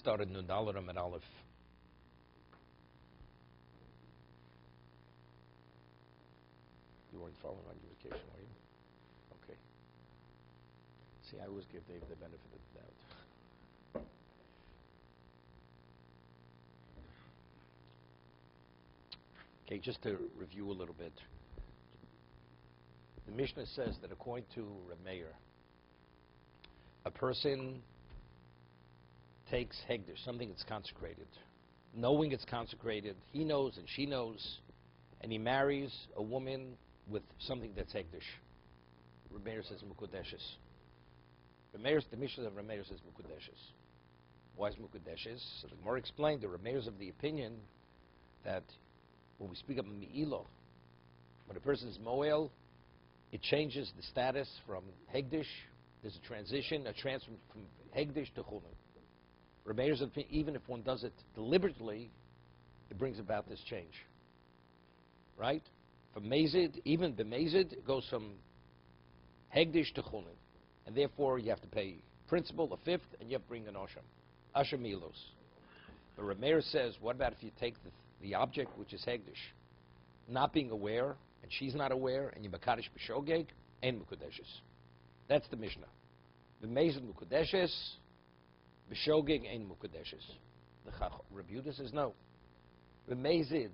Started Nundalaram and Aleph. You weren't following on your vacation, were you? Okay. See, I always give Dave the benefit of the doubt. Okay, just to review a little bit. The Mishnah says that according to Reb Meir, a person takes hegdish, something that's consecrated, knowing it's consecrated, he knows and she knows, and he marries a woman with something that's hegdish. Reb Meir says mukudeshes. The Mishnah of Reb Meir says mukudeshes. Why is mukudeshes? So the Gemara explained that Reb Meir is of the opinion that when we speak of mi'ilo, when a person is moel, it changes the status from hegdish. There's a transition, a transfer from hegdish to chulin. Reb Meir's opinion, even if one does it deliberately, it brings about this change. Right? From mazid, even b'mazid, it goes from hegdish to chulin. And therefore, you have to pay principal, a fifth, and you have to bring an osham. Asher milos. But Reb Meir says, what about if you take the object, which is hegdish, not being aware, and she's not aware, and you makadish b'shogeg, and mukudeshes. That's the Mishnah. B'mezid mukudeshes, b'shogeg ein mukudeshes. The Rabbi Yehuda says no. B'mezid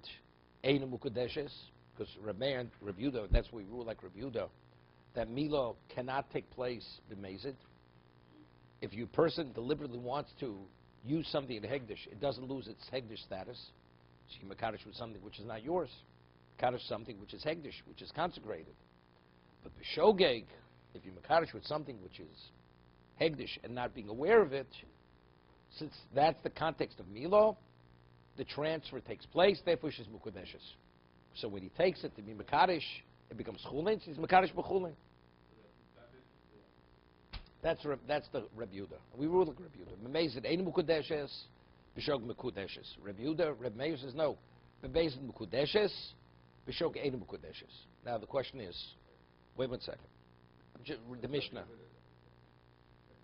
ein mukudeshes, because Rabbi Meir and Rabbi Yehuda, that's what we rule like Rabbi Yehuda, that Milo cannot take place b'mezid. If your person deliberately wants to use something in hegdish, it doesn't lose its hegdish status. So you makadish with something which is not yours. Makadish something which is hegdish, which is consecrated. But b'shogeg, if you makadish with something which is hegdish and not being aware of it, since that's the context of Milo, the transfer takes place, therefore she's mukudeshes. So when he takes it to be makadish, it becomes chulin, he's makadish b'chulin. That's the Reb Yehuda. We rule like Reb Yehuda. B'mezid ein mukudeshes, b'shog mukudeshes. Reb Yehuda, Reb Meir says no. B'mezid mukudeshes, b'shog ein mukudeshes. Now the question is, wait 1 second. The Mishnah.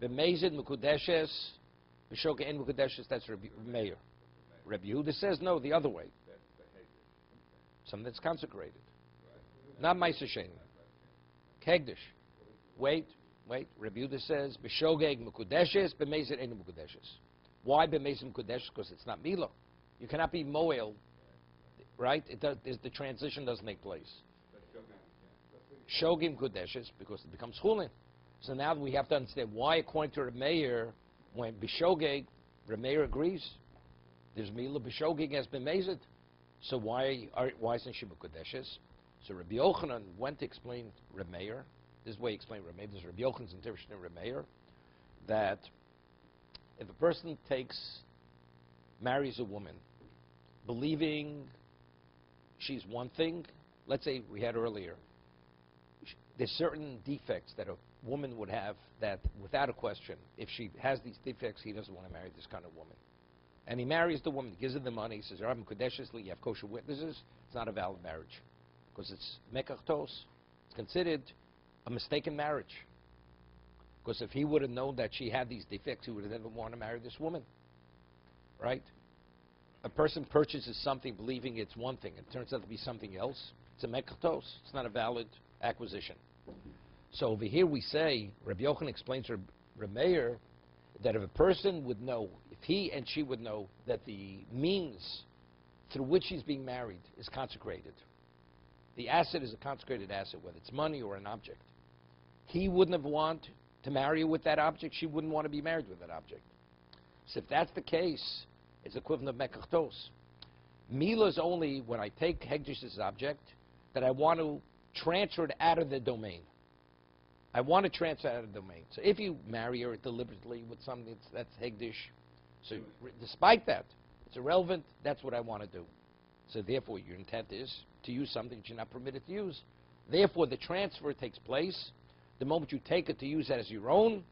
B'mezid mukudeshes, b'shog ein mukudeshes. That's Reb Meir. Reb Yehuda says no, the other way. Something that's consecrated, not ma'aser shenim. Kegdish. Wait. Reb Yehuda says b'shogeg mukudeshes, b'mezid ein mukudeshes. Why b'mezid mukudeshes? Because it's not milo. You cannot be moel, right? The transition doesn't take place. Shogim mukudeshes because it becomes chulin. So now we have to understand why, according to Reb Meir, when b'shogeg, Reb Meir agrees. There's milo b'shogeg as b'mezid. So why isn't she mukudeshes? So Rabbi Yochanan went to explain Reb Meir. This is the way he explained Reb Meir. This is Rabbi Yochanan's interpretation of Reb Meir, that if a person marries a woman, believing she's one thing, let's say we had earlier, there's certain defects that a woman would have that, without a question, if she has these defects, he doesn't want to marry this kind of woman. And he marries the woman, gives her the money, he says, you have kosher witnesses, it's not a valid marriage. Because it's mekachtos, it's considered a mistaken marriage. Because if he would have known that she had these defects, he would have never wanted to marry this woman. Right? A person purchases something believing it's one thing. It turns out to be something else. It's a mekachtos. It's not a valid acquisition. So over here we say, Rabbi Yochanan explains to Reb Meir, that if a person would know, if he and she would know that the means through which she's being married is consecrated, the asset is a consecrated asset, whether it's money or an object, he wouldn't have wanted to marry her with that object, she wouldn't want to be married with that object. So if that's the case, it's equivalent of mekachtos. Mila is only when I take hegdish's object that I want to transfer it out of the domain. I want to transfer out of the domain. So if you marry her deliberately with something that's hegdish, so despite that, it's irrelevant, that's what I want to do. So therefore, your intent is to use something that you're not permitted to use. Therefore, the transfer takes place. The moment you take it to use it as your own,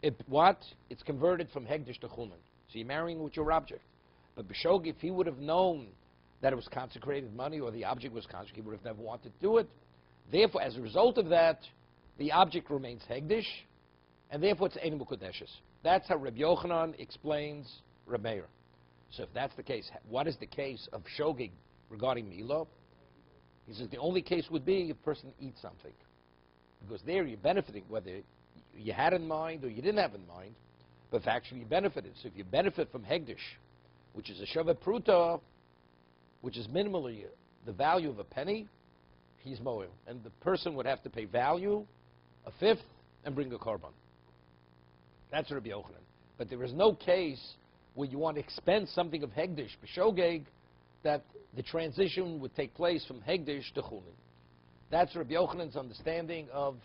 it's converted from hegdish to chulin. So you're marrying with your object. But b'shog, if he would have known that it was consecrated money or the object was consecrated, he would have never wanted to do it. Therefore, as a result of that, the object remains hegdish, and therefore it's ein mukudeshes. That's how Rabbi Yochanan explains Rameir. So if that's the case, what is the case of shogeg regarding Mila? He says the only case would be if a person eats something. Because there you're benefiting, whether you had in mind or you didn't have in mind, but if actually you benefited. So if you benefit from Hegdish, which is a Shavet Pruta, which is minimally the value of a penny, he's moil. And the person would have to pay value, a fifth, and bring a korban. That's Rabbi Yochanan. But there is no case where you want to expend something of Hegdish, b'shogeg, that the transition would take place from Hegdish to Chulin. That's Rabbi Yochanan's understanding of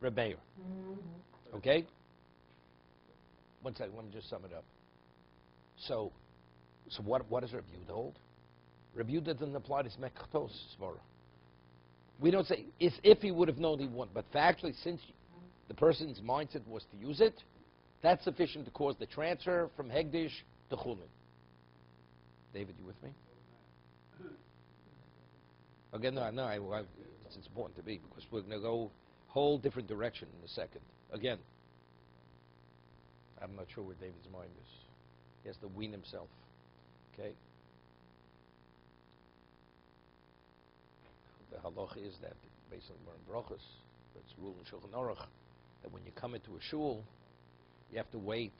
Rebbeir. Okay? One second, let me just sum it up. So what does Rabbi Yehuda hold? Rabbi Yehuda doesn't apply this mekachtos svara. We don't say if he would have known he won, but factually, since the person's mindset was to use it, that's sufficient to cause the transfer from Hegdish to Chulin. David, you with me? Again, no, it's important to be, because we're going to go a whole different direction in a second. Again, I'm not sure where David's mind is. He has to wean himself. Okay? The halacha is that, based on the brachos, it's rule in Shulchan Aruch, that when you come into a shul, you have to wait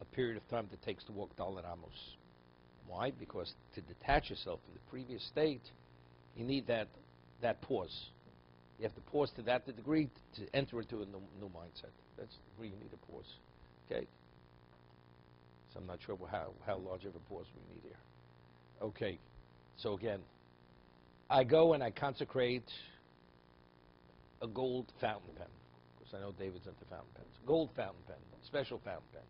a period of time that it takes to walk Dalet Amos. Why? Because to detach yourself from the previous state, you need that pause. You have to pause to that degree to enter into a new mindset. That's the degree you need a pause. Okay? So I'm not sure how large of a pause we need here. Okay. So again, I go and I consecrate a gold fountain pen. Of course, I know David's into fountain pens. Gold fountain pen, special fountain pen.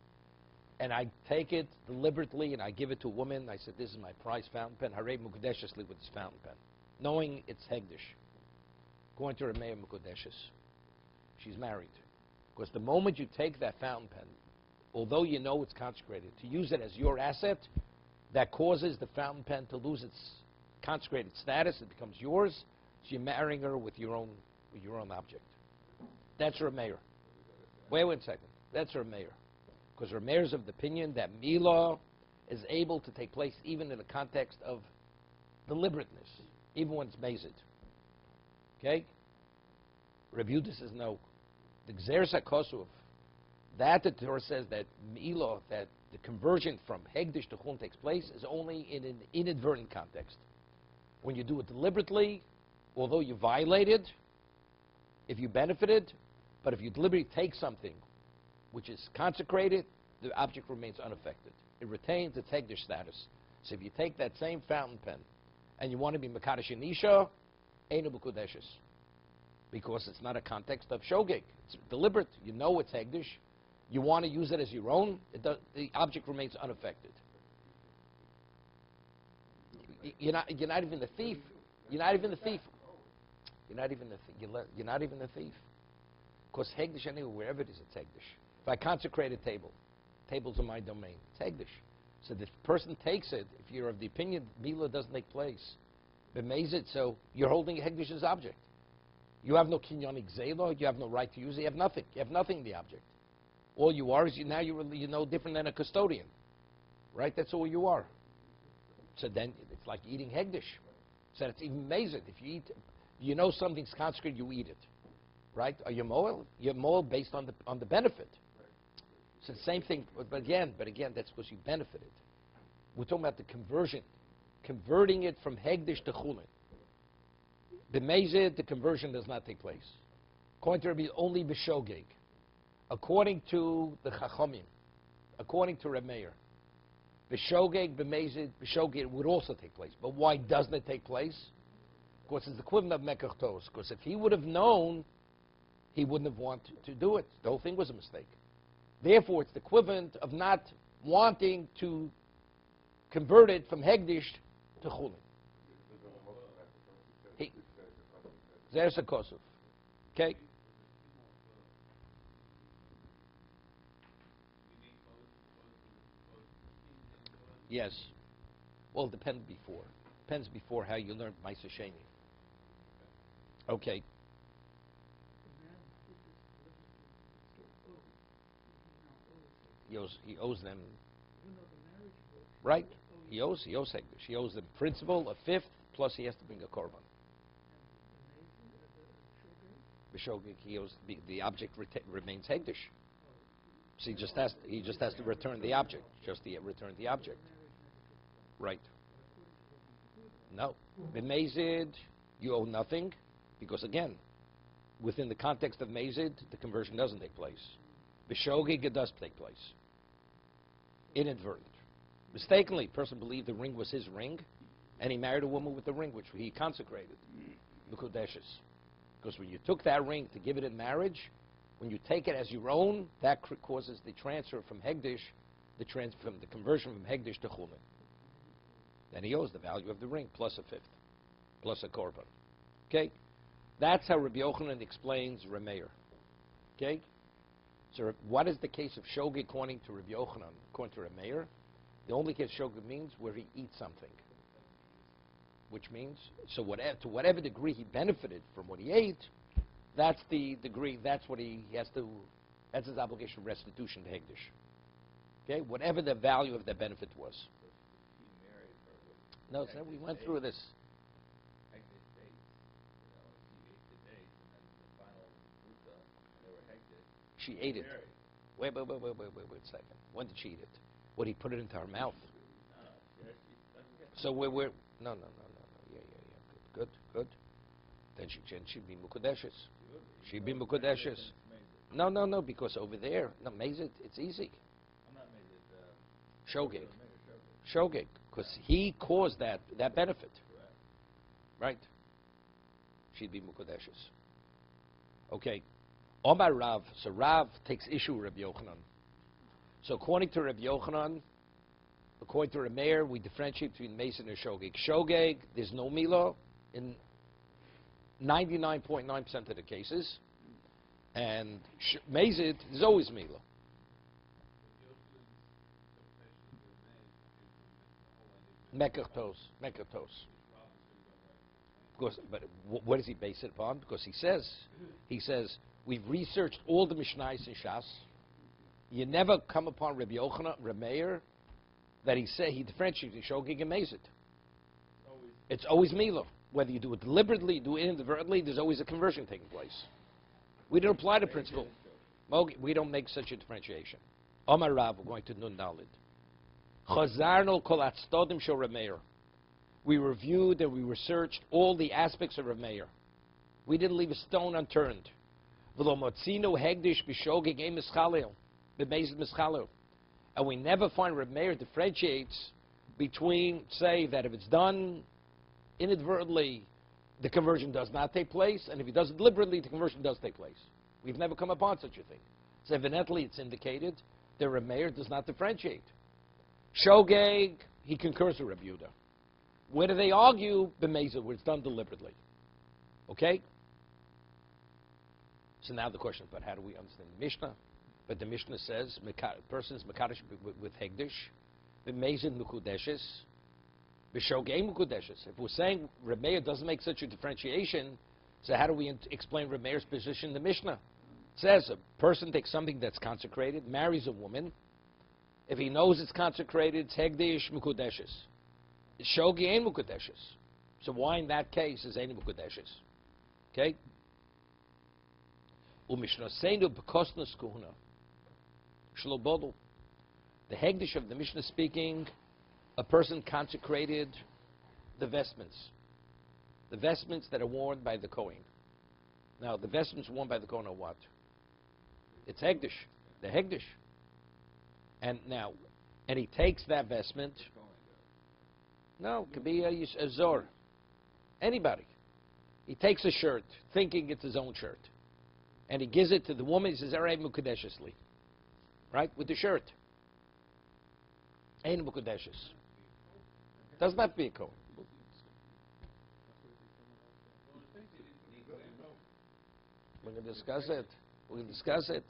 And I take it deliberately and I give it to a woman. I said, this is my prized fountain pen. Harei Mukadeshis with this fountain pen. Knowing it's Hegdish. Going to Rameh Mukadeshis. She's married. Because the moment you take that fountain pen, although you know it's consecrated, to use it as your asset, that causes the fountain pen to lose its consecrated status. It becomes yours. So you're marrying her with your own object. That's Rameir. Wait a second. That's Rameir. Because Rameir is of the opinion that Milah is able to take place even in the context of deliberateness, even when it's mazid. Okay? Rabbi Yehuda says no. The Gzeres HaKosuv, that the Torah says that Milah, that the conversion from Hegdish to Chulin takes place, is only in an inadvertent context. When you do it deliberately, although you violated, if you benefited, but if you deliberately take something which is consecrated, the object remains unaffected. It retains its Hegdish status. So if you take that same fountain pen and you want to be Mekadosh Anisha, Einu B'Kudeshes. Because it's not a context of shogeg. It's deliberate. You know it's Hegdish. You want to use it as your own, the object remains unaffected. You're not even the thief. You're not even the thief. You're not even the thief. Because Hegdish, anyway, wherever it is, it's Hegdish. If I consecrate a table, tables are my domain. It's Hegdish. So the person takes it, if you're of the opinion Milah doesn't take place, b'mezid, so you're holding Hegdish's object. You have no kinyan gzela, you have no right to use it, you have nothing. You have nothing in the object. All you are is you're no different than a custodian. Right? That's all you are. So then it's like eating Hegdish. So it's even amazing. If you eat, you know something's consecrated, you eat it. Right? Are you moel? You're moel based on the benefit. So the same thing, but again, that's because you benefited. We're talking about the conversion. Converting it from Hegdish to Chulin. B'mezid, the conversion does not take place. According to Rabbi, only b'shogeg. According to the Chachamim, according to Reb Meir, b'shogeg, b'mezid, b'shogeg would also take place. But why doesn't it take place? Because it's the equivalent of Mekach Tos. Because if he would have known, he wouldn't have wanted to do it. The whole thing was a mistake. Therefore, it's the equivalent of not wanting to convert it from Hegdish to Chulin. There's a Kosov. Okay? Yes. Well, it depends before. Depends before how you learned Ma'aseh Sheni. Okay. He owes them Right? He owes Hegdish. He owes the principal a fifth, plus he has to bring a korban. B'shogeg, he owes the object remains Hegdish. So he just has to return the object. Return the object. Right. No. B'mezid, you owe nothing, because again, within the context of Mezid, the conversion doesn't take place. B'shogeg, it does take place. Inadvertent. Mistakenly, a person believed the ring was his ring, and he married a woman with the ring, which he consecrated. Mekudeshes. Because when you took that ring to give it in marriage, when you take it as your own, that causes the transfer from Hegdish, from the conversion from Hegdish to Chulin. Then he owes the value of the ring, plus a fifth, plus a korban. Okay? That's how Rabbi Yochanan explains Rameir. Okay? So what is the case of Shogeg according to Rabbi Yochanan, according to Rameir? The only case Shogeg means where he eats something. Which means, so to whatever degree he benefited from what he ate, that's the degree, that's what he has to, that's his obligation of restitution to Hegdish. Okay? Whatever the value of that benefit was. No, so we went through this. She ate it. Wait a second. When did she eat it? What, he put it into her mouth? So we're no. Yeah. Good. Then she'd be mukudeshes. She'd be mukudeshes. No, because over there, no, Mezid, it's easy. Shogeg, because he caused that benefit. Right? She'd be mukudeshes. Okay. Omar Rav, so Rav takes issue with Rabbi Yochanan. So according to Rabbi Yochanan, according to Rameir, we differentiate between Mason and Shogeg. Shogeg, there's no Mila in 99.9% of the cases. And Mazid, there's always Mila. Mekachtos. Because, but what does he base it upon? Because he says, we've researched all the Mishnayos in Shas. You never come upon Rabbi Yochanan, Rameir, that he differentiates between Shogeg and Mazid. It's always Mila. Whether you do it deliberately, do it inadvertently, there's always a conversion taking place. We don't apply the principle. We don't make such a differentiation. Omar Rav, we're going to Nun Dalid. Chazarno kol atzodim shel Rameir. We reviewed and we researched all the aspects of Rameir. We didn't leave a stone unturned. V'lo motzino hegdish b'shogeg ein mischalel, b'mezid mischalel. And we never find Rameir differentiates between, say, that if it's done inadvertently, the conversion does not take place, and if he does it deliberately, the conversion does take place. We've never come upon such a thing. So evidently it's indicated that Rameir does not differentiate. Shogeg, he concurs with Rabbi Yehuda. Where do they argue? B'mezid, where it's done deliberately. Okay? So now the question is, but how do we understand the Mishnah? But the Mishnah says, person is Mekadosh with Hegdish, B'mezid Mekudeshes, B'shogeg Mekudeshes. If we're saying Rameir doesn't make such a differentiation, so how do we explain Rameir's position in the Mishnah? It says a person takes something that's consecrated, marries a woman. If he knows it's consecrated, it's Hegdish Mekudeshes. Shogeg ain't Mekudeshes. So why in that case is ain't Mekudeshes? Okay? U'mishnah seinu b'kosnos kuhuna. Shlobodel. The Hegdish of the Mishnah speaking, a person consecrated the vestments. The vestments that are worn by the Kohen. Now, the vestments worn by the Kohen are what? It's Hegdish. The Hegdish. And now, and he takes that vestment. No, it could be a Zor. Anybody. He takes a shirt, thinking it's his own shirt. And he gives it to the woman. He says, Arei Mukadeshesli. Right? With the shirt. Ein Mukadeshes. Doesn't have to be a Kohen. We're going to discuss it. We'll discuss it.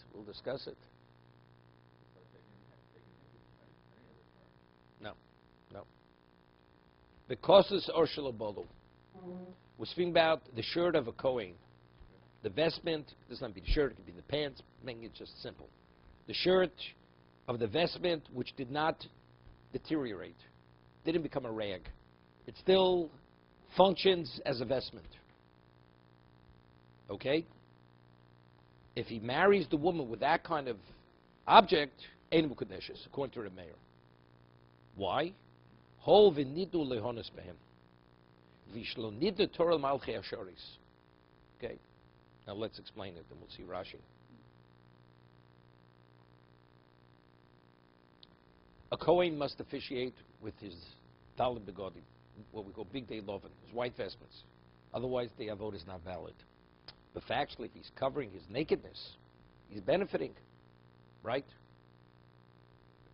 No. Because it's Orshel Bodel. We're speaking about the shirt of a Kohen. The vestment, doesn't have to be the shirt, it could be the pants, making it just simple. The shirt of the vestment which did not deteriorate. Didn't become a rag. It still functions as a vestment. Okay? If he marries the woman with that kind of object, ein mukadeshes, according to the mayor. Why? Hol v'nidu lehonas behem. V'shlo nidu Torah malchei ashoris. Okay? Now let's explain it, and we'll see Rashi. A Kohen must officiate with his Dalit Begodim, what we call Big Day Loven, his white vestments. Otherwise, the avod is not valid. But factually, if he's covering his nakedness, he's benefiting, right?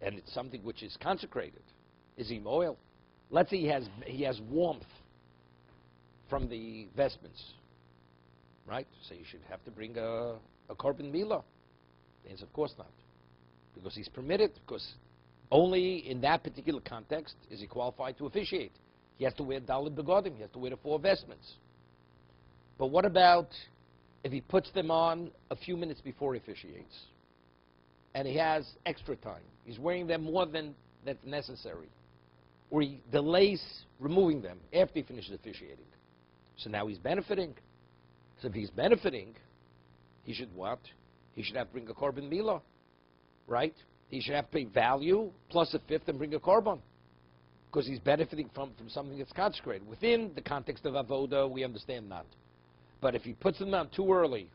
And it's something which is consecrated. Is he moil? Let's say he has warmth from the vestments, right? So you should have to bring a korban milah. The answer, of course not, because he's permitted. Because only in that particular context is he qualified to officiate. He has to wear Dalit Begodim. He has to wear the 4 vestments. But what about if he puts them on a few minutes before he officiates, and he has extra time? He's wearing them more than that's necessary, or he delays removing them after he finishes officiating. So now he's benefiting. So if he's benefiting, he should what? He should have to bring a korban milah, right? He should have to pay value plus a fifth and bring a korban, because he's benefiting from something that's consecrated. Within the context of avoda, we understand that. But if he puts them on too early,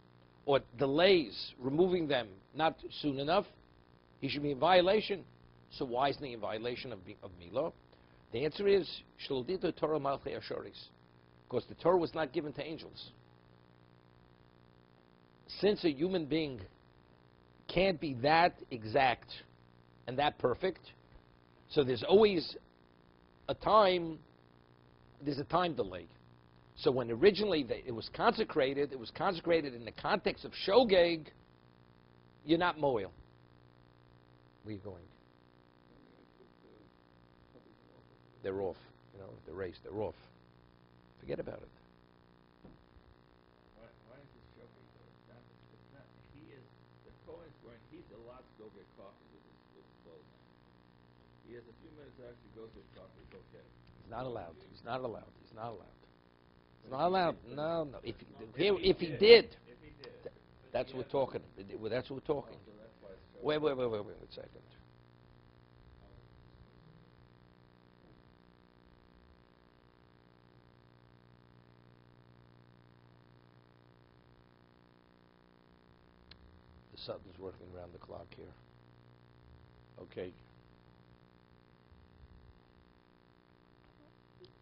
or delays removing them not soon enough, he should be in violation. So why isn't he in violation of milah? The answer is Shlodito Torah Malchei Ashoris, because the Torah was not given to angels. Since a human being can't be that exact and that perfect, so there's always a time delay. So when originally it was consecrated in the context of shogeg, you're not moil. Where are you going? They're off. You know, the race, they're off. Forget about it. Why is this shogeg? It's not. He is the Kohen's wearing. He's allowed to go get coffee with his clothes. He has a few minutes to actually go get coffee. It's okay. He's not allowed. He's not allowed. He's not allowed. It's not allowed. No. If he did, that's what we're talking. That's what we're talking. Wait a second. The Sutton's working around the clock here. Okay.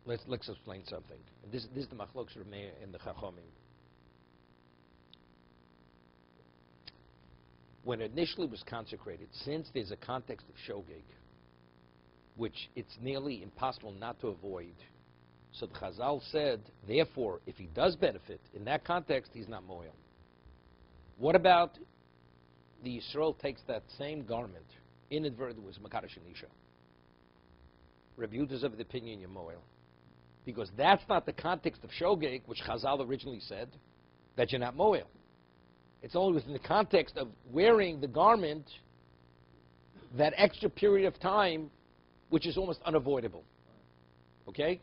Let's explain something. This is the Machlokes Rameh and the Chachamim. When it initially was consecrated, since there's a context of shogeg, which it's nearly impossible not to avoid, so the Chazal said, therefore, if he does benefit, in that context, he's not moil. What about the Yisrael takes that same garment, inadvertently was Makadosh Nisha? Rabbi Yehuda's of the opinion you're moil. Because that's not the context of shogeg, which Chazal originally said, that you're not moil. It's only within the context of wearing the garment that extra period of time, which is almost unavoidable. Okay?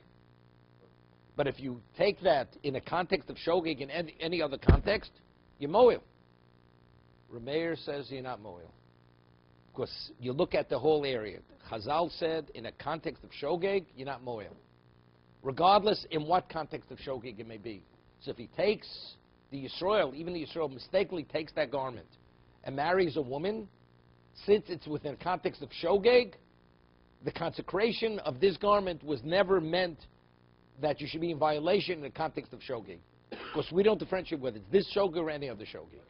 But if you take that in a context of shogeg in any other context, you're moil. Rameir says you're not moil. Because you look at the whole area. Chazal said in a context of shogeg, you're not moil. Regardless in what context of shogeg it may be. So if he takes the Yisrael, even the Yisrael mistakenly takes that garment and marries a woman, since it's within the context of shogeg, the consecration of this garment was never meant that you should be in violation in the context of shogeg. Because we don't differentiate whether it's this shogeg or any other shogeg.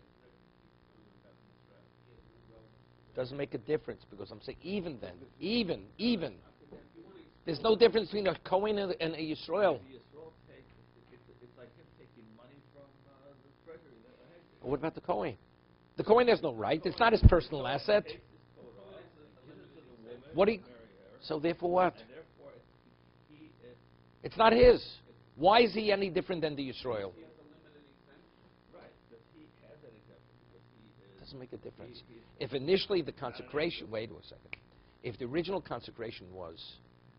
Doesn't make a difference, because I'm saying even then, even. There's no difference between a Kohen and a Yisrael. It's like him taking money from the treasury. What about the Kohen? The Kohen has no right. It's not his personal asset. What do you, so therefore what? It's not his. Why is he any different than the Yisrael? Doesn't make a difference. If initially the consecration, wait a second. If the original consecration was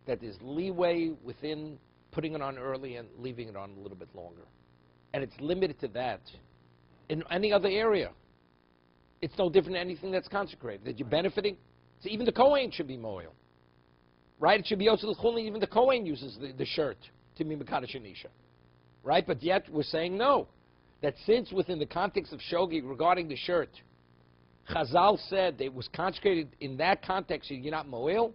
that there's leeway within putting it on early and leaving it on a little bit longer, and it's limited to that, in any other area, it's no different than anything that's consecrated. That you're benefiting. So even the Kohen should be moil. Right? It should be also the even the Kohen uses the shirt to be Mekadosh Anisha. Right? But yet we're saying no. That since within the context of Shogig regarding the shirt, Chazal said it was consecrated in that context, you're not moil.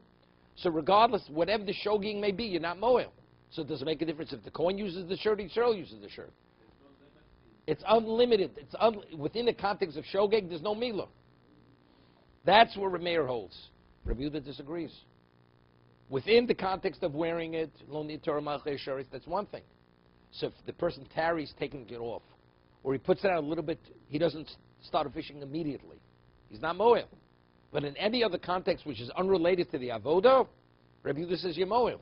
So regardless, whatever the Shogig may be, you're not moil. So it doesn't make a difference if the Kohen uses the shirt, Yisrael uses the shirt. It's unlimited. Within the context of Shogeg, there's no Milah. That's where Rameir holds. Rabbi Yehuda disagrees. Within the context of wearing it, Lo Nid Torah Malchei Sharis, that's one thing. So if the person tarries taking it off, or he puts it out a little bit, he doesn't start fishing immediately. He's not moel. But in any other context which is unrelated to the avodah, Rabbi Yehuda says you're moel.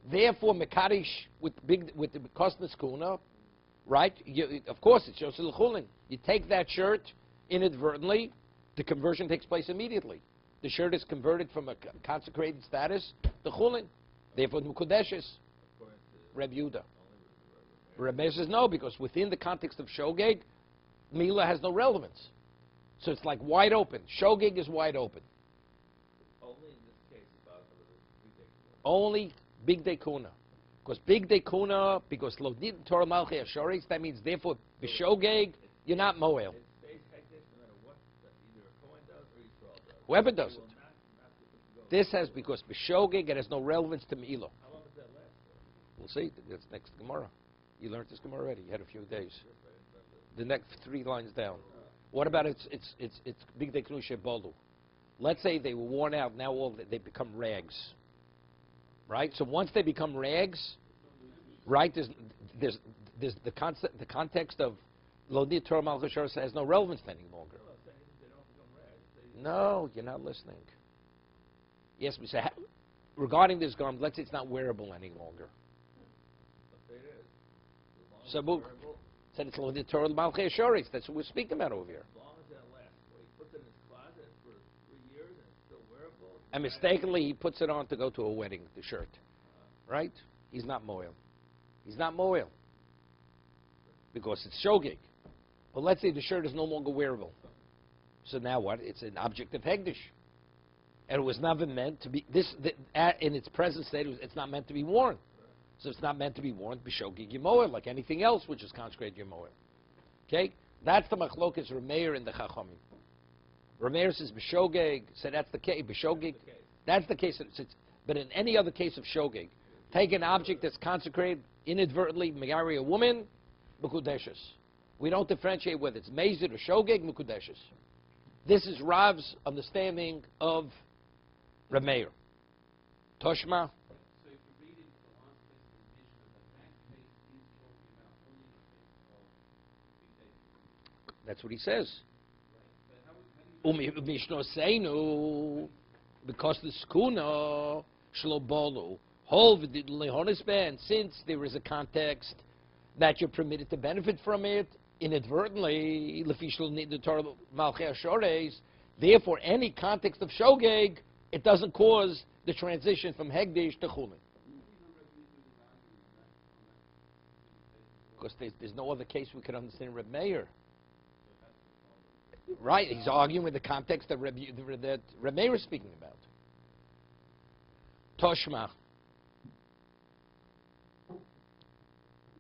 Therefore, Mekadosh with the Kosnes Kuna, right? Of course, it's Yosel Chulin. You take that shirt inadvertently, the conversion takes place immediately. The shirt is converted from a consecrated status to Chulin. Therefore, Mukudeshes. Rabbi Yehuda. Rabbi says no, because within the context of Shogeg, Mila has no relevance. So it's like wide open. Shogeg is wide open. Only in this case about the Only Big Day Kuna. Because Big Day Kuna, because Lo Nid Torah Malchei Ashoris, that means therefore B'Shogeg, you're not Moel. It stays hekdesh no matter what either a Kohen does or Yisrael does. Whoever does They it. will not go. This has, because B'Shogeg, it has no relevance to Milo. How long does that last for? We'll see. That's next Gemara. You learned this Gemara already. You had a few days. The next 3 lines down. What about it's Big Day Kuna Shebolu? Let's say they were worn out. Now they become rags. Right? So once they become rags, right, there's the context of Lo Nid Torah Malchei Sharis has no relevance any longer. No, you're not listening. Yes, we say, regarding this garment, let's say it's not wearable any longer. Sabuk said it's Lo Nid Torah Malchei Sharis. That's what we're speaking about over here. As long as that lasts. Well, he puts it in his closet for 3 years and it's still wearable. And mistakenly, he puts it on to go to a wedding, the shirt. Right? He's not moil. He's not moil. Because it's shogeg. But let's say the shirt is no longer wearable. So now what? It's an object of hegdish. And it was never meant to be, in its present state, it's not meant to be worn. So it's not meant to be worn, b'shogeg yemoel, like anything else which is consecrated yemoel. Okay? That's the machlokas Rameir in the Chachamim. Rameir says b'shogeg, so that's the case. B'shogeg, that's the case. But in any other case of shogeg, take an object that's consecrated inadvertently, marry a woman, mekudeshes. We don't differentiate whether it's mezid or shogeg, mekudeshes. This is Rav's understanding of Rameir. Toshma. So if you read into the last place of the Mishnah, that case is talking about only the case of big day. That's what he says. Right. But how do you... Mishnah Seinu, because the skuna shlobolu hol v'didlehonisben, since there is a context that you're permitted to benefit from it inadvertently, lefishul nid Torah malchei ashores. Therefore, any context of shogeg, it doesn't cause the transition from hegdish to chulin. Because there's no other case we could understand Reb Meir. Right, he's arguing with the context that Reb Meir is speaking about. Toshma.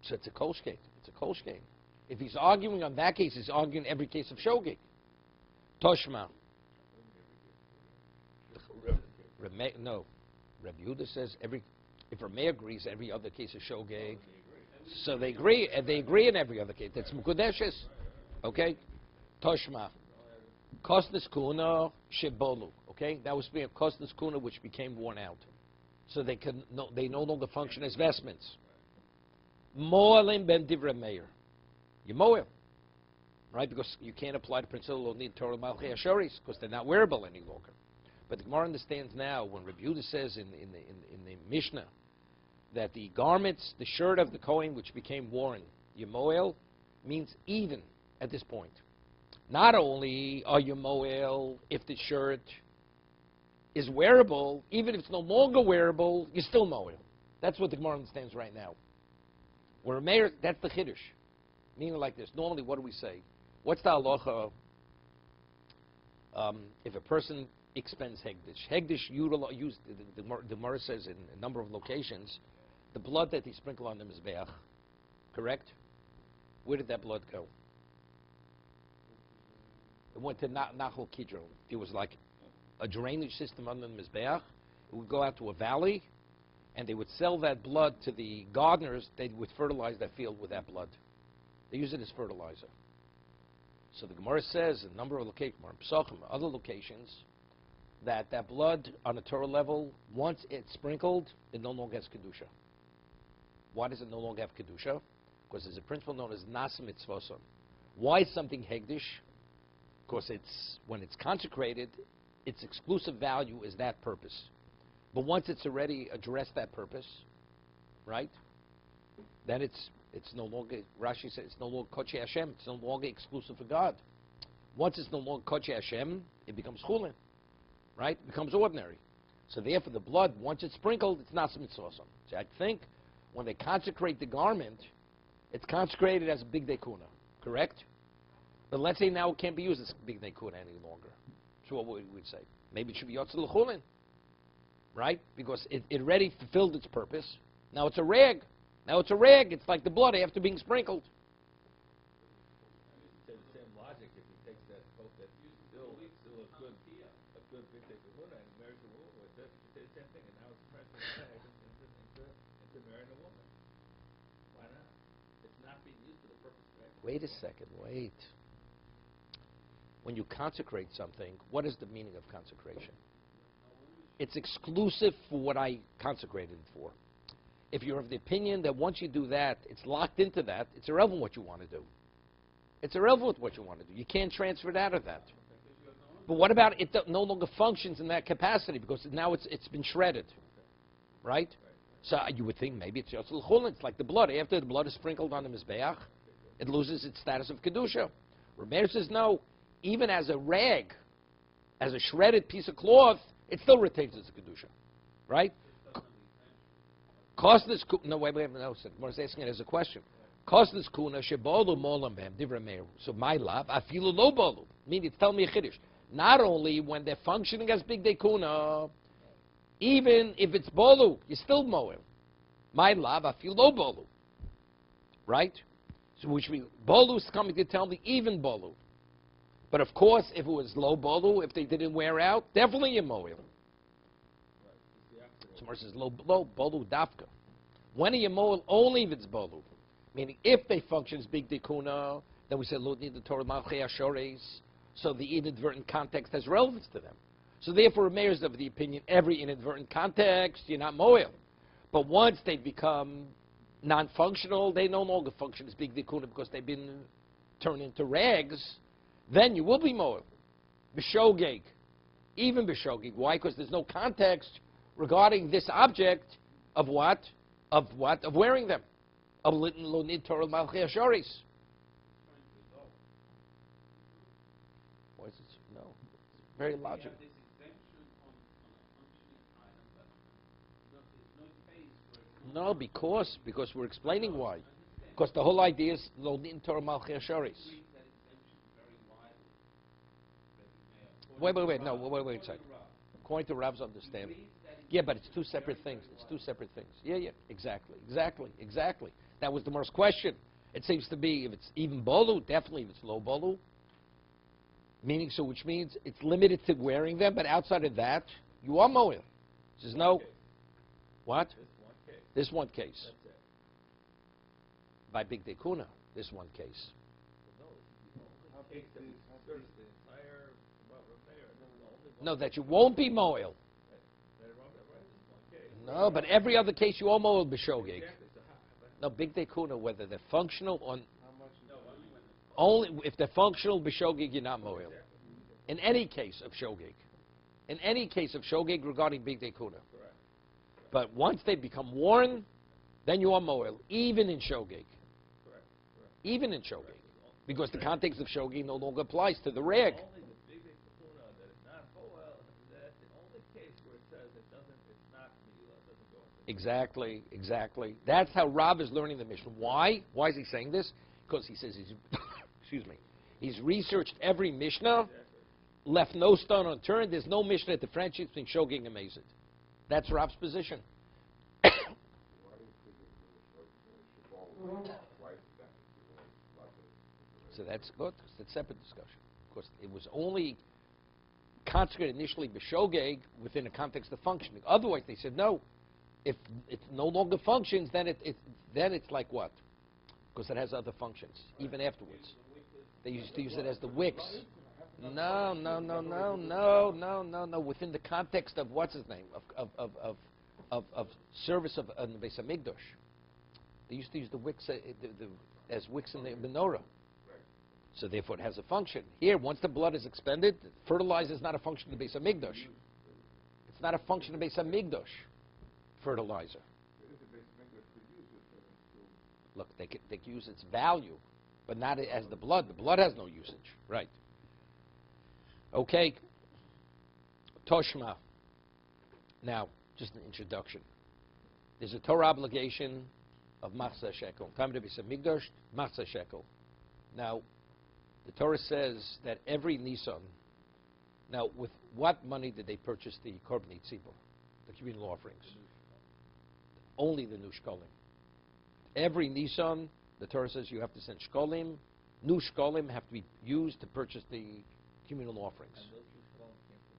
So it's a kolshkeit. It's a kolshkeit. If he's arguing on that case, he's arguing every case of shogeg. Toshma. No. Reb Yehuda says if Rameir agrees, every other case is shogeg. So they agree, and they agree in every other case. That's mukudeshes. Okay? Toshma. Kosnes kuna shebolu. Okay? That was being kosnes kuna which became worn out. So they no longer function as vestments. Mo'alim ben divrei Meir. You mo'il. Right? Because you can't apply the principle of Nid Torah Malchei Ashoris because they're not wearable any longer. But the Gemara understands now when Rabbi Yehuda says in the Mishnah that the garments, the shirt of the Kohen which became worn, Yemoel, means even at this point. Not only are you Moel if the shirt is wearable, even if it's no longer wearable, you're still mowing. That's what the Gemara understands right now. Where a mayor, that's the chiddush. Meaning like this. Normally, what do we say? What's the halacha if a person expends hegdish? Hegdish used, the Gemara says in a number of locations, the blood that he sprinkled on the mizbeach, correct? Where did that blood go? It went to Nachal Kidron. It was like a drainage system under the mizbeach. It would go out to a valley, and they would sell that blood to the gardeners. They would fertilize that field with that blood. They use it as fertilizer. So the Gemara says in a number of locations, other locations, that blood on a Torah level, once it's sprinkled, it no longer has Kedusha. Why does it no longer have Kedusha? Because there's a principle known as Nasa Mitzvoson. Why is something Hegdish? Because when it's consecrated, its exclusive value is that purpose. But once it's already addressed that purpose, right, then it's no longer, Rashi says, it's no longer Kodesh Hashem. It's no longer exclusive for God. Once it's no longer Kodesh Hashem, it becomes chulin, right? It becomes ordinary. So therefore, the blood, once it's sprinkled, it's not mitzvosam. So I think when they consecrate the garment, it's consecrated as a big dekuna, correct? But let's say now it can't be used as big dekuna any longer. So what would we say? Maybe it should be yotzel l'chulin, right? Because it already fulfilled its purpose. Now it's a rag. Now it's a rag. It's like the blood after being sprinkled. I mean, to the same logic, if he takes that coat that's still a good big dekuna and marries a woman with it, you say the same thing, and now it's transferred into marrying a woman. Why not? It's not being used for the purpose, right? Wait a second. Wait. When you consecrate something, what is the meaning of consecration? It's exclusive for what I consecrated it for. If you're of the opinion that once you do that, it's locked into that, it's irrelevant what you want to do. It's irrelevant what you want to do. You can't transfer it out of that. But what about it no longer functions in that capacity because now it's been shredded, right? So you would think maybe it's yotzul chulin. It's like the blood. After the blood is sprinkled on the mizbeach, it loses its status of kedusha. Rameir says no. Even as a rag, as a shredded piece of cloth, it still retains its kedusha, right? Kostas no wait no. I was asking it as a question. Kostas kuna shebolu molam b'hem divrei meir. So my love, afilu lo bolu. Meaning it's telling me a chiddush. Not only when they're functioning as big dekuna, even if it's bolu, you're still moel. My love, afilu lo bolu. Right? So which means bolu is coming to tell me even bolu. But of course, if it was low bolu, if they didn't wear out, definitely a moil. Someone says low bolu dafka. When are you moil? Only if it's bolu. Meaning, if they function as big dekuna, then we say lo need the Torah malchei ashores. So the inadvertent context has relevance to them. So therefore, Meir is of the opinion every inadvertent context you're not moil. But once they become non-functional, they no longer function as big dekuna because they've been turned into rags. Then you will be moel. B'shogeg. Even b'shogeg. Why? Because there's no context regarding this object of what? Of what? Of wearing them. Of lo nid Torah malchei ashoris. Why is it? No. It's very logical. This exemption on a functioning item, but there's no case where No, because we're explaining why. Because the whole idea is lo nid Torah malchei ashoris. Wait a second. According to Rav's understanding. Yeah, but it's two separate things. It's two separate things. Yeah, exactly. That was the first question. It seems to be if it's even bolu, definitely if it's low bolu. Meaning, so which means it's limited to wearing them, but outside of that, you are moil. Says no. What? This one case. By big dekuna, this one case. No, that you won't be moil. No, but every other case you are moil b'shogeg. No, big dekuna, whether they're functional or only if they're functional b'shogeg, you're not moil. In any case of shogeg, regarding big dekuna. But once they become worn, then you are moil, even in shogeg. Even in shogeg, because the context of shogeg no longer applies to the rag. Only the big dekuna that is not moel, that's the only case Exactly, exactly. That's how Rav is learning the Mishnah. Why? Why is he saying this? Because he says he's, excuse me, he's researched every Mishnah, left no stone unturned. There's no Mishnah that differentiates between Shogeg and Mazid. That's Rav's position. So that's good. It's a separate discussion. Of course, it was only consecrated initially b'shogeg within the context of functioning. Otherwise, they said no. If it no longer functions, then it's like what? Because it has other functions even afterwards. They used to use it as the wicks. No. Within the context of what's his name of service of the Beis Hamikdash, they used to use the wicks as wicks in the menorah. So therefore, it has a function. Here, once the blood is expended, fertilizer is not a function of the Beis Hamikdash. It's not a function of the Beis Hamikdash. Fertilizer. Look, they can use its value, but not as the blood. The blood has no usage, right? Okay. Toshma. Now, just an introduction. There's a Torah obligation of Machzah Shekel. Time to be Beis Hamikdash, Machzah Shekel. Now, the Torah says that every Nisan. Now, with what money did they purchase the Korban Tzibur, the communal offerings? Only the new shkolim. Every Nisan, the Torah says you have to send shkolim. New shkolim have to be used to purchase the communal offerings. And those two columns came from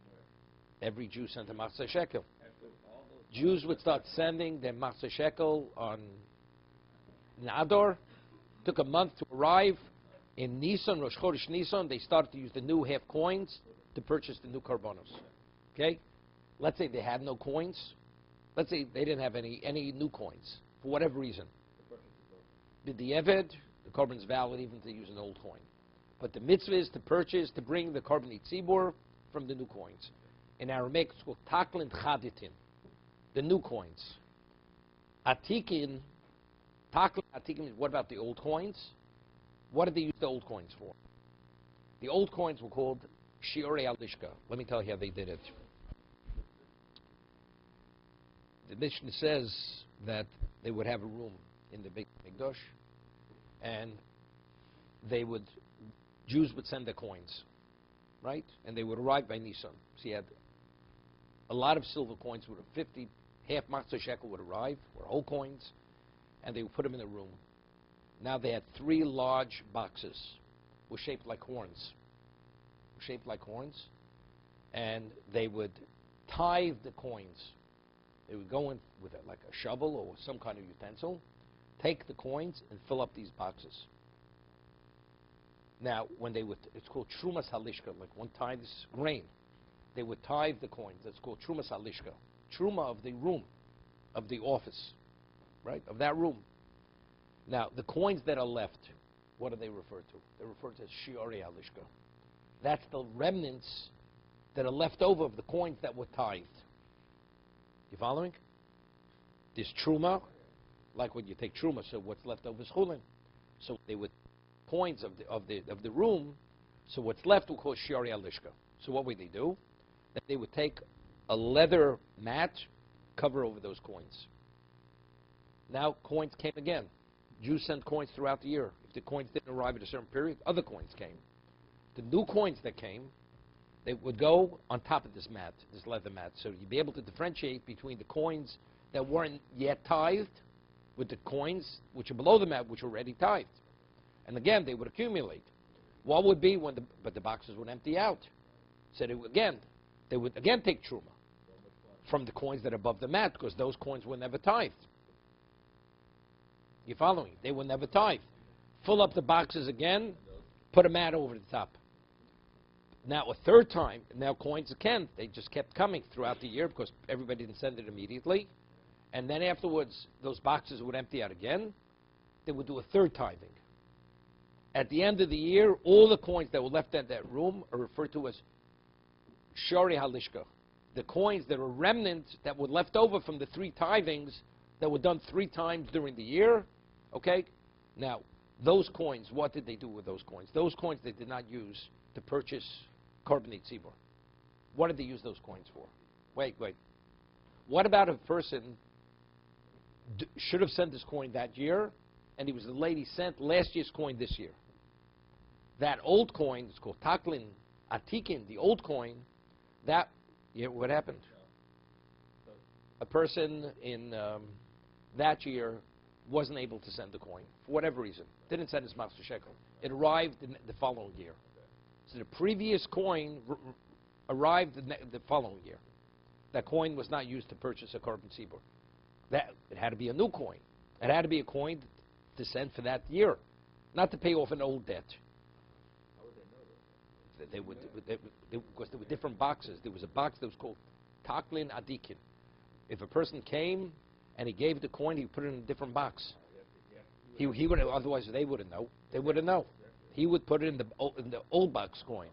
where? Every Jew sent a Machzah Shekel. After all those Jews would start sending their Machzah Shekel on Adar. Took a month to arrive. In Nisan, Rosh Chodesh Nisan, they started to use the new half coins to purchase the new korbanos. Okay? Let's say they had no coins. Let's say they didn't have any new coins for whatever reason. Did the Eved, the korban is valid even to use an old coin. But the mitzvah is to purchase, to bring the korban tzibur from the new coins. In Aramaic, it's called taklin chaditin, the new coins. Atikin, taklin atikin, what about the old coins? What did they use the old coins for? The old coins were called shiorei al-lishka. Let me tell you how they did it. The Mishnah says that they would have a room in the Beit Mikdash, and Jews would send their coins, right? And they would arrive by Nisan. So you had a lot of silver coins, with 50, half Machzah Shekel would arrive, or whole coins, and they would put them in a room. Now they had 3 large boxes, were shaped like horns. And they would tithe the coins. They would go in with like a shovel or some kind of utensil, take the coins and fill up these boxes. Now, when they would, it's called Trumas Halishka, like one tithes grain. They would tithe the coins. That's called Trumas Halishka. Truma of the room, of the office, right? Of that room. Now, the coins that are left, what do they refer to? They're referred to as shiorei alishka. That's the remnants that are left over of the coins that were tithed. You following? There's truma, like when you take truma, so what's left over is chulin. So they would coins of the room, so what's left we call shiorei alishka. So what would they do? That they would take a leather mat, cover over those coins. Now coins came again. Jews sent coins throughout the year. If the coins didn't arrive at a certain period, other coins came. The new coins that came, they would go on top of this mat, this leather mat. So you'd be able to differentiate between the coins that weren't yet tithed with the coins which are below the mat, which were already tithed. And again, they would accumulate. What would be but the boxes would empty out. So they would again take truma from the coins that are above the mat, because those coins were never tithed. You following? They were never tithed. Fill up the boxes again, put a mat over the top. Now a third time, now coins again, they just kept coming throughout the year because everybody didn't send it immediately. And then afterwards, those boxes would empty out again. They would do a third tithing. At the end of the year, all the coins that were left in that room are referred to as shiorei halishka. The coins that were remnants that were left over from the 3 tithings that were done 3 times during the year. Okay? Now, those coins, what did they do with those coins? Those coins they did not use to purchase korban tzibur. What did they use those coins for? Wait. What about a person should have sent this coin that year, and he was the lady sent last year's coin this year. That old coin, it's called Taklin Atikin, the old coin, that, what happened? A person in that year wasn't able to send the coin, for whatever reason. Didn't send his master shekel. It arrived in the following year. So the previous coin arrived the following year. That coin was not used to purchase a korban tzibur. It had to be a new coin. It had to be a coin to send for that year, not to pay off an old debt. How would they know that? Because there were different boxes. There was a box that was called Taklin Adikin. If a person came and he gave the coin, he put it in a different box. He would, otherwise they wouldn't know. They wouldn't know. He would put it in the old box coin.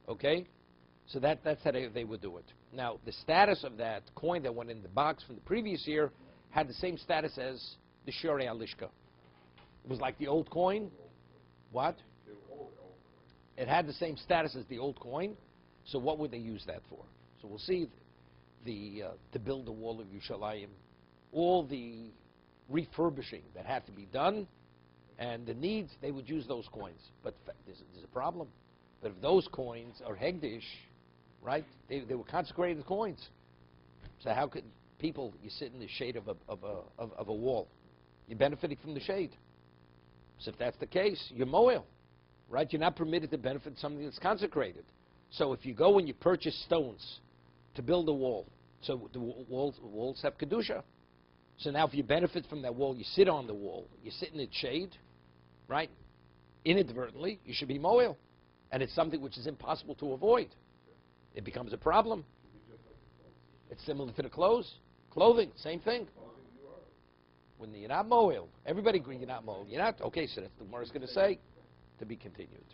Okay? So that's how they would do it. Now, the status of that coin that went in the box from the previous year had the same status as the Shorei Alishka. It was like the old coin. What? It had the same status as the old coin. So what would they use that for? So we'll see to build the wall of Yerushalayim, all the refurbishing that had to be done, and the needs, they would use those coins. But there's a problem. But if those coins are Hegdish, right, they were consecrated coins. So how could people, you sit in the shade of a wall, you're benefiting from the shade. So if that's the case, you're moel, right? You're not permitted to benefit something that's consecrated. So if you go and you purchase stones to build a wall, so the walls have kedusha. So now if you benefit from that wall, you sit on the wall, you sit in its shade, right? Inadvertently, you should be moel. And it's something which is impossible to avoid. It becomes a problem. It's similar to the clothing, same thing. When you're not moel, everybody agrees you're not moel. You're not, okay, so that's the Gemara's going to say, to be continued.